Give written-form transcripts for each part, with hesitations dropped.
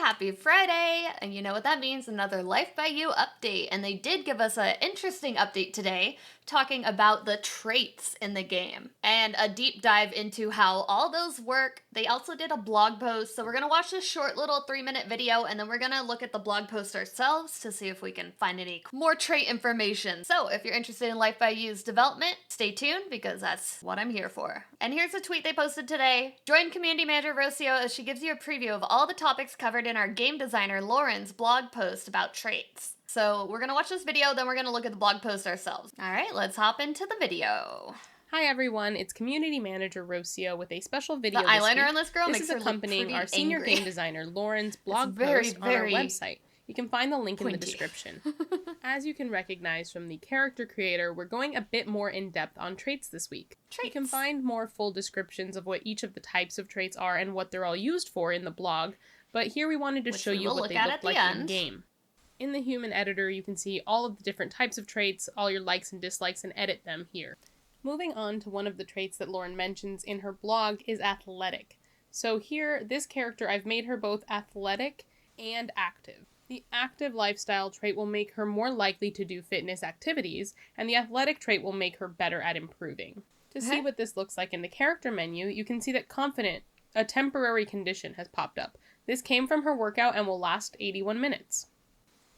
Happy Friday! And you know what that means, another Life by You update. And they did give us an interesting update today, talking about the traits in the game and a deep dive into how all those work. They also did a blog post, so we're gonna watch this short little 3-minute video and then we're gonna look at the blog post ourselves to see if we can find any more trait information. So if you're interested in Life by You's development, stay tuned because that's what I'm here for. And here's a tweet they posted today. Join community manager Rocio as she gives you a preview of all the topics covered in our game designer Lauren's blog post about traits. So we're gonna watch this video, then we're gonna look at the blog post ourselves. All right, let's hop into the video. Hi everyone, it's Community Manager Rocio with a special video The this eyeliner week. on this girl This makes is her accompanying look our pretty senior angry. game designer Lauren's blog very, post on our very website. You can find the link in the pointy. description. As you can recognize from the character creator, we're going a bit more in depth on traits this week. You can find more full descriptions of what each of the types of traits are and what they're all used for in the blog, but here we wanted to show you what they look like in game. In the human editor, you can see all of the different types of traits, all your likes and dislikes, and edit them here. Moving on to one of the traits that Lauren mentions in her blog is athletic. So here, this character, I've made her both athletic and active. The active lifestyle trait will make her more likely to do fitness activities, and the athletic trait will make her better at improving. To see what this looks like in the character menu, you can see that confident, a temporary condition, has popped up. This came from her workout and will last 81 minutes.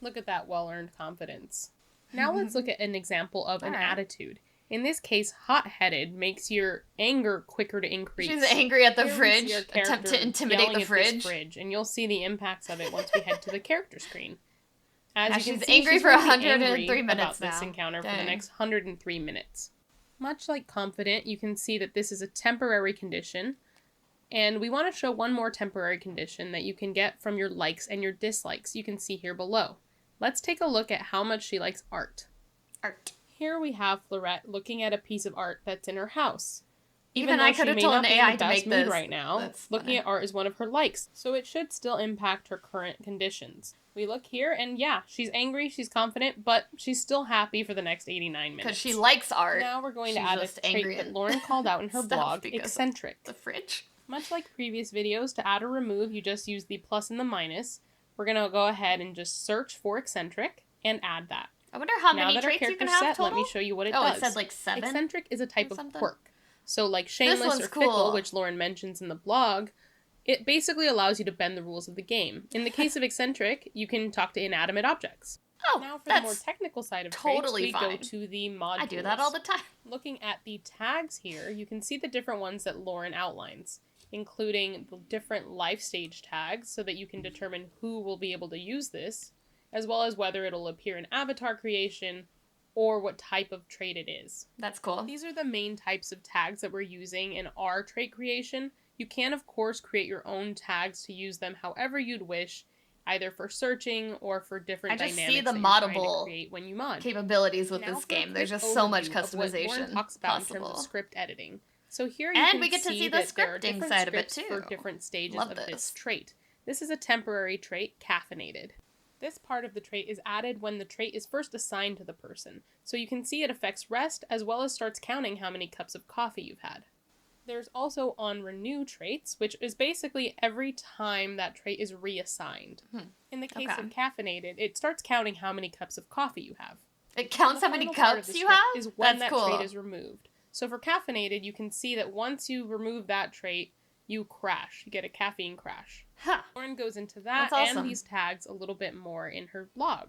Look at that well-earned confidence. Now let's look at an example of an attitude. In this case, hot-headed makes your anger quicker to increase. She's angry at the Here fridge, we see our attempt to character intimidate yelling the at this fridge. And you'll see the impacts of it once we head to the character screen. As Now you can she's see, angry she's for going to be 103 angry minutes about this now. encounter for Dang. the next 103 minutes. Much like confident, you can see that this is a temporary condition, and we want to show one more temporary condition that you can get from your likes and your dislikes. You can see here below. Let's take a look at how much she likes art. Art. Here we have Florette looking at a piece of art that's in her house. Even I could have told an AI to make this. Right now, looking at art is one of her likes, so it should still impact her current conditions. We look here, and yeah, she's angry, she's confident, but she's still happy for the next 89 minutes. Because she likes art. Now we're going to add a trait that Lauren called out in her blog, eccentric. The fridge. Much like previous videos, to add or remove, you just use the plus and the minus. We're going to go ahead and just search for eccentric and add that. I wonder how many traits you can have total? Let me show you what it does. Oh, it said like 7? Eccentric is a type of quirk. So like shameless or fickle, which Lauren mentions in the blog, it basically allows you to bend the rules of the game. In the case of eccentric, you can talk to inanimate objects. Oh, now for the more technical side of traits, we go to the modules. I do that all the time. Looking at the tags here, you can see the different ones that Lauren outlines, including the different life stage tags so that you can determine who will be able to use this, as well as whether it'll appear in avatar creation or what type of trait it is. That's cool. These are the main types of tags that we're using in our trait creation. You can, of course, create your own tags to use them however you'd wish, either for searching or for different dynamics that you're trying to create when you mod. Capabilities with this game. There's just so much customization Lauren talks about in terms of script editing. So here we get to see the scripting side of it too. For different stages of this trait. This is a temporary trait, caffeinated. This part of the trait is added when the trait is first assigned to the person, so you can see it affects rest as well as starts counting how many cups of coffee you've had. There's also on renew traits, which is basically every time that trait is reassigned. In the case of caffeinated, it starts counting how many cups of coffee you have. It counts how many cups you have? Is when that trait is removed. So for caffeinated, you can see that once you remove that trait, you crash. You get a caffeine crash. Lauren goes into that and these tags a little bit more in her blog.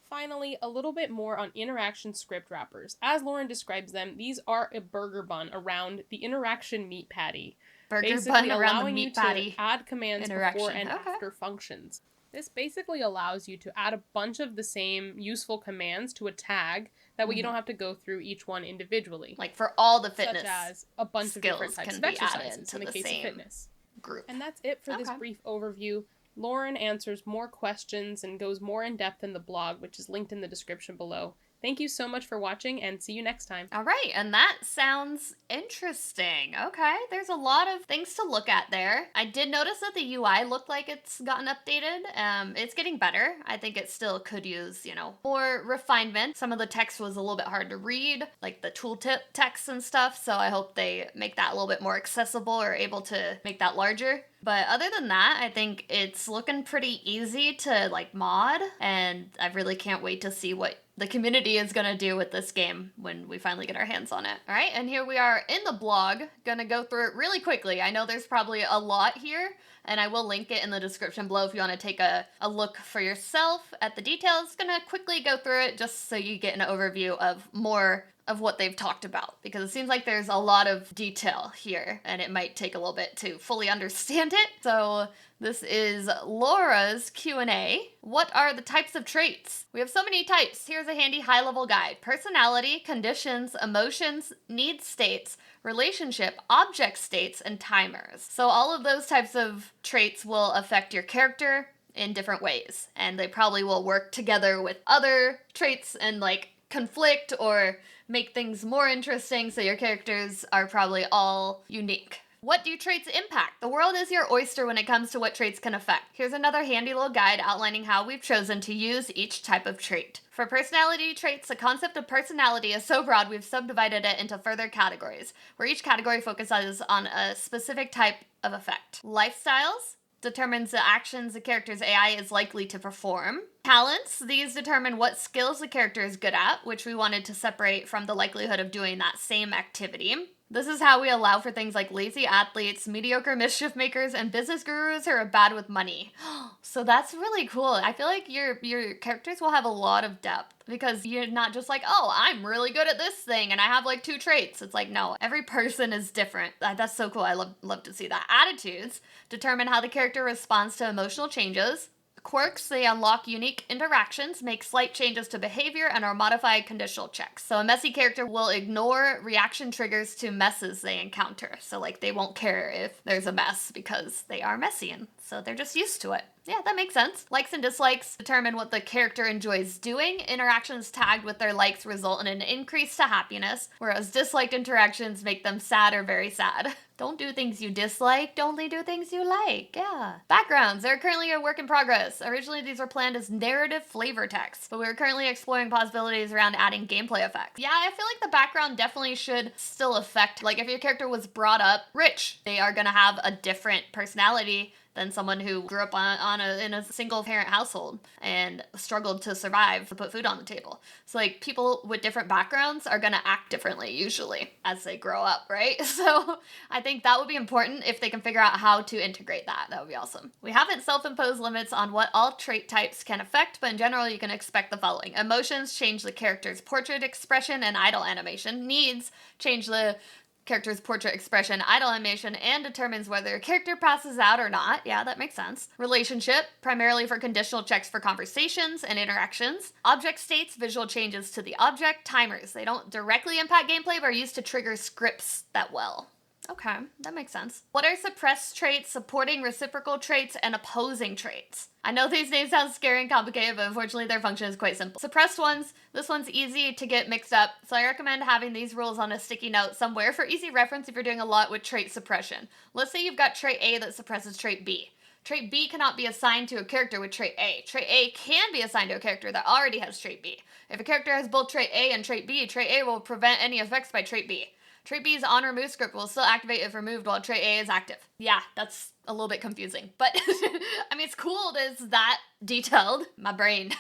Finally, a little bit more on interaction script wrappers. As Lauren describes them, these are a burger bun around the interaction meat patty. Burger bun around the meat patty. To add commands before and after functions. This basically allows you to add a bunch of the same useful commands to a tag. That way you don't have to go through each one individually. Like for all the fitness, such as a bunch of different types of exercises in the case of fitness. Group. And that's it for this brief overview. Lauren answers more questions and goes more in depth in the blog, which is linked in the description below. Thank you so much for watching, and see you next time. All right, and that sounds interesting. Okay, there's a lot of things to look at there. I did notice that the UI looked like it's gotten updated. It's getting better. I think it still could use, more refinement. Some of the text was a little bit hard to read, like the tooltip text and stuff, so I hope they make that a little bit more accessible or able to make that larger. But other than that, I think it's looking pretty easy to mod, and I really can't wait to see what the community is going to do with this game when we finally get our hands on it. All right, and here we are in the blog. Gonna go through it really quickly. I know there's probably a lot here, and I will link it in the description below if you want to take a look for yourself at the details. Gonna quickly go through it just so you get an overview of more of what they've talked about, because it seems like there's a lot of detail here and it might take a little bit to fully understand it. So this is Laura's Q&A. What are the types of traits? We have so many types. Here's a handy high-level guide. Personality, conditions, emotions, need states, relationship, object states, and timers. So all of those types of traits will affect your character in different ways, and they probably will work together with other traits and conflict or make things more interesting, so your characters are probably all unique. What do traits impact? The world is your oyster when it comes to what traits can affect. Here's another handy little guide outlining how we've chosen to use each type of trait. For personality traits, the concept of personality is so broad we've subdivided it into further categories, where each category focuses on a specific type of effect. Lifestyles determines the actions the character's AI is likely to perform. Talents, these determine what skills the character is good at, which we wanted to separate from the likelihood of doing that same activity. This is how we allow for things like lazy athletes, mediocre mischief makers, and business gurus who are bad with money. So that's really cool. I feel like your characters will have a lot of depth, because you're not just like, oh, I'm really good at this thing and I have 2 traits. It's like, no, every person is different. That's so cool. I love to see that. Attitudes determine how the character responds to emotional changes. Quirks, they unlock unique interactions, make slight changes to behavior, and are modified conditional checks. So a messy character will ignore reaction triggers to messes they encounter. So they won't care if there's a mess because they are messy, and so they're just used to it. Yeah, that makes sense. Likes and dislikes determine what the character enjoys doing. Interactions tagged with their likes result in an increase to happiness, whereas disliked interactions make them sad or very sad. Don't do things you dislike, only do things you like. Yeah. Backgrounds. They're currently a work in progress. Originally, these were planned as narrative flavor text, but we're currently exploring possibilities around adding gameplay effects. Yeah, I feel like the background definitely should still affect, if your character was brought up rich, they are gonna have a different personality than someone who grew up in a single parent household and struggled to survive to put food on the table. So people with different backgrounds are going to act differently usually as they grow up, right? So I think that would be important if they can figure out how to integrate that. That would be awesome. We haven't self-imposed limits on what all trait types can affect, but in general you can expect the following. Emotions change the character's portrait expression and idle animation. Needs change the character's portrait expression, idle animation, and determines whether a character passes out or not. Yeah, that makes sense. Relationship, primarily for conditional checks for conversations and interactions. Object states, visual changes to the object. Timers, they don't directly impact gameplay, but are used to trigger scripts that well. Okay, that makes sense. What are suppressed traits, supporting reciprocal traits, and opposing traits? I know these names sound scary and complicated, but unfortunately their function is quite simple. Suppressed ones, this one's easy to get mixed up, so I recommend having these rules on a sticky note somewhere for easy reference if you're doing a lot with trait suppression. Let's say you've got trait A that suppresses trait B. Trait B cannot be assigned to a character with trait A. Trait A can be assigned to a character that already has trait B. If a character has both trait A and trait B, trait A will prevent any effects by trait B. Trait B's on remove script will still activate if removed while trait A is active. Yeah, that's a little bit confusing, but I mean, it's cool that it's that detailed. My brain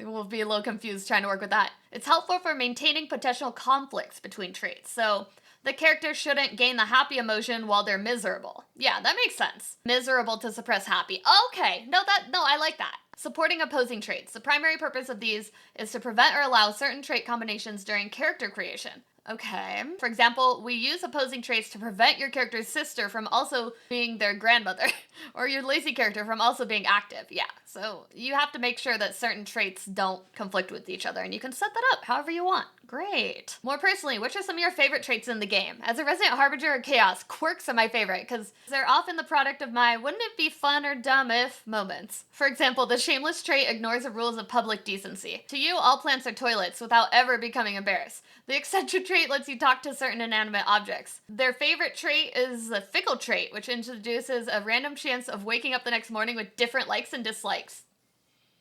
will be a little confused trying to work with that. It's helpful for maintaining potential conflicts between traits. So the character shouldn't gain the happy emotion while they're miserable. Yeah, that makes sense. Miserable to suppress happy. Okay, no, I like that. Supporting opposing traits. The primary purpose of these is to prevent or allow certain trait combinations during character creation. Okay. For example, we use opposing traits to prevent your character's sister from also being their grandmother, or your lazy character from also being active. Yeah, so you have to make sure that certain traits don't conflict with each other, and you can set that up however you want. Great. More personally, which are some of your favorite traits in the game? As a resident harbinger of chaos, quirks are my favorite, because they're often the product of my wouldn't it be fun or dumb if moments. For example, the shameless trait ignores the rules of public decency. To you, all plants are toilets without ever becoming embarrassed. The eccentric trait lets you talk to certain inanimate objects. Their favorite trait is the fickle trait, which introduces a random chance of waking up the next morning with different likes and dislikes.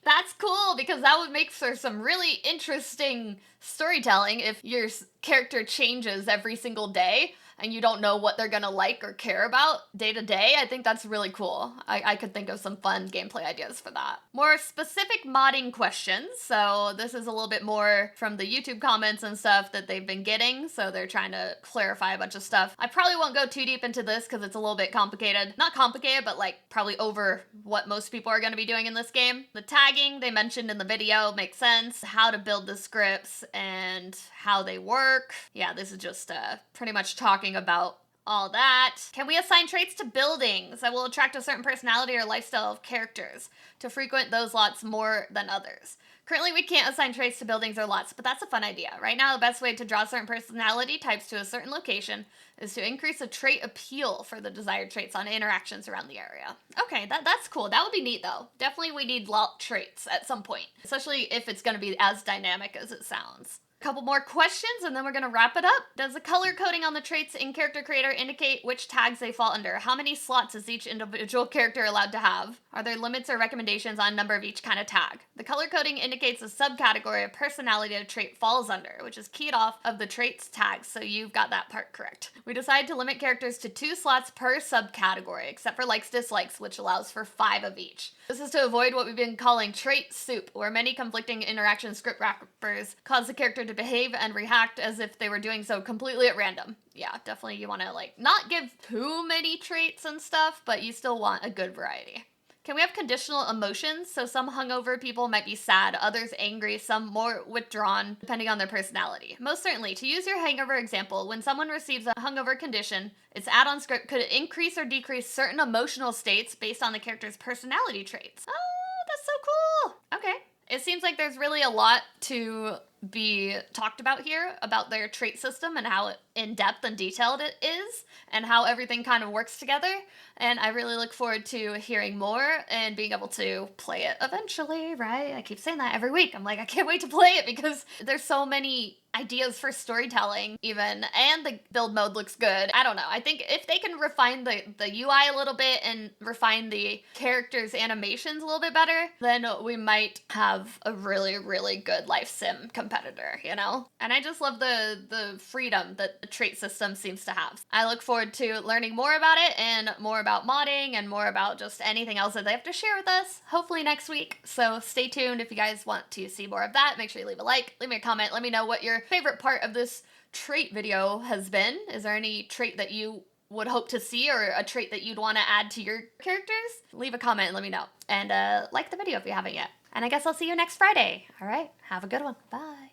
That's cool, because that would make for some really interesting storytelling if your character changes every single day and you don't know what they're gonna like or care about day to day. I think that's really cool. I could think of some fun gameplay ideas for that. More specific modding questions. So this is a little bit more from the YouTube comments and stuff that they've been getting. So they're trying to clarify a bunch of stuff. I probably won't go too deep into this because it's a little bit complicated. Not complicated, but like probably over what most people are gonna be doing in this game. The tagging they mentioned in the video makes sense. How to build the scripts and how they work. Yeah, this is just pretty much talking about all that. Can we assign traits to buildings that will attract a certain personality or lifestyle of characters to frequent those lots more than others? Currently, we can't assign traits to buildings or lots, but that's a fun idea. Right now, the best way to draw certain personality types to a certain location is to increase the trait appeal for the desired traits on interactions around the area. Okay, that's cool. That would be neat, though. Definitely we need lot traits at some point, especially if it's going to be as dynamic as it sounds. Couple more questions and then we're gonna wrap it up. Does the color coding on the traits in Character Creator indicate which tags they fall under? How many slots is each individual character allowed to have? Are there limits or recommendations on number of each kind of tag? The color coding indicates a subcategory of personality a trait falls under, which is keyed off of the traits tags, so you've got that part correct. We decided to limit characters to 2 slots per subcategory, except for likes dislikes, which allows for 5 of each. This is to avoid what we've been calling trait soup, where many conflicting interaction script wrappers cause the character to behave and react as if they were doing so completely at random. Yeah, definitely you want to not give too many traits and stuff, but you still want a good variety. Can we have conditional emotions? So some hungover people might be sad, others angry, some more withdrawn, depending on their personality. Most certainly, to use your hangover example, when someone receives a hungover condition, its add-on script could increase or decrease certain emotional states based on the character's personality traits. Oh, that's so cool! Okay. It seems like there's really a lot to be talked about here about their trait system and how in-depth and detailed it is and how everything kind of works together. And I really look forward to hearing more and being able to play it eventually, right? I keep saying that every week. I'm like, I can't wait to play it because there's so many ideas for storytelling even, and the build mode looks good. I don't know. I think if they can refine the UI a little bit and refine the characters' animations a little bit better, then we might have a really, really good life sim competitor, you know? And I just love the freedom that the trait system seems to have. I look forward to learning more about it and more about modding and more about just anything else that they have to share with us, hopefully next week. So stay tuned if you guys want to see more of that. Make sure you leave a like, leave me a comment, let me know what your favorite part of this trait video has been. Is there any trait that you would hope to see or a trait that you'd want to add to your characters? Leave a comment and let me know. And like the video if you haven't yet. And I guess I'll see you next Friday. All right, have a good one. Bye.